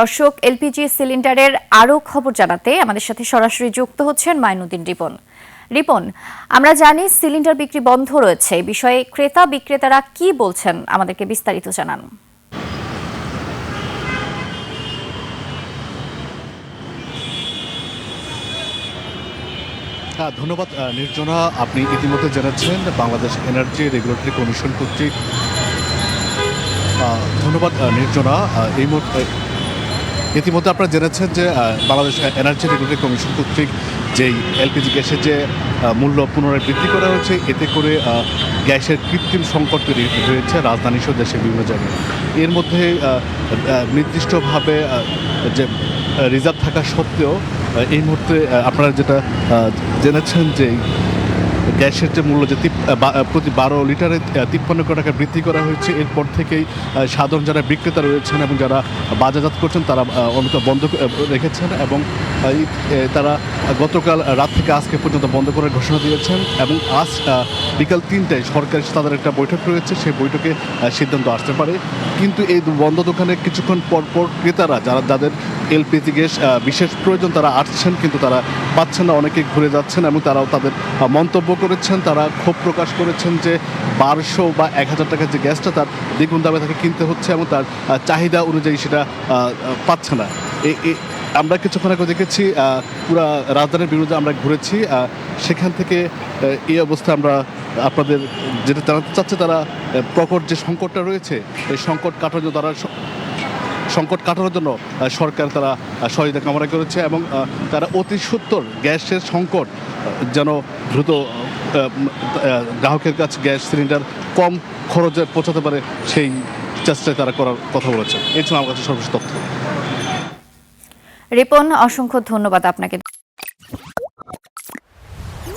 দর্শক, এলপিজি সিলিন্ডারের আরও খবর জানাতে আমাদের সাথে সরাসরি যুক্ত হচ্ছেন মাইনুদ্দিন রিপন। রিপন, আমরা জানি সিলিন্ডার বিক্রি বন্ধ রয়েছে, এই বিষয়ে ক্রেতা বিক্রেতারা কি বলছেন আমাদেরকে বিস্তারিত জানান। ধন্যবাদ নির্জনা। আপনি ইতিমধ্যে জেনেছেন বাংলাদেশ এনার্জি রেগুলেটরি কমিশন কর্তৃক ধন্যবাদ নির্জনা। এই মুহূর্তে ইতিমধ্যে আপনারা জেনেছেন যে বাংলাদেশ এনার্জি রেগুলেটরি কমিশন কর্তৃক যেই এলপিজি গ্যাসের যে মূল্য পুনরায় বৃদ্ধি করা হয়েছে, এতে করে গ্যাসের কৃত্রিম সংকট তৈরি হয়েছে রাজধানী সহ দেশের বিভিন্ন জায়গায়। এর মধ্যে নির্দিষ্টভাবে যে রিজার্ভ থাকা সত্ত্বেও এই মুহূর্তে আপনারা যেটা জেনেছেন যে গ্যাসের যে মূল্য যে প্রতি 12 লিটারে 53 টাকা বৃদ্ধি করা হয়েছে, এরপর থেকেই সাধারণ যারা বিক্রেতা রয়েছেন এবং যারা বাজারজাত করছেন তারা অনেক বন্ধ রেখেছেন এবং তারা গতকাল রাত থেকে আজকে পর্যন্ত বন্ধ করার ঘোষণা দিয়েছেন এবং আজ বিকাল 3টায় সরকারি তাদের একটা বৈঠক রয়েছে, সেই বৈঠকে সিদ্ধান্ত আসতে পারে। কিন্তু এই বন্ধ দোকানে কিছুক্ষণ পরপর ক্রেতারা যাদের এলপিজি গ্যাস বিশেষ প্রয়োজন তারা আসছেন, কিন্তু তারা পাচ্ছেন না, অনেকে ঘুরে যাচ্ছেন এবং তারাও তাদের মন্তব্য করেছেন। তারা ক্ষোভ প্রকাশ করেছেন যে 1200 বা 1000 টাকার যে গ্যাসটা তার দ্বিগুণ দামে তাকে কিনতে হচ্ছে এবং তার চাহিদা অনুযায়ী সেটা পাচ্ছে না। আমরা কিছুক্ষণ আগে দেখেছি পুরা রাজধানীর বিরুদ্ধে আমরা ঘুরেছি, সেখান থেকে এই অবস্থা আমরা আপনাদের যেটা জানাতে চাচ্ছে, তারা প্রকট যে সংকটটা রয়েছে এই সংকট কাটানোর জন্য সরকার তারা সহযোগিতা কামনা করেছে এবং তারা অতি সত্বর গ্যাসের সংকট যেন দ্রুত গ্রাহকের কাছে গ্যাস সিলিন্ডার কম খরচে পৌঁছাতে পারে সেই চেষ্টায় তারা করার কথা বলেছে। এই ছিল আমার কাছে সর্বশেষ তথ্য। রিপন, অসংখ্য ধন্যবাদ আপনাকে।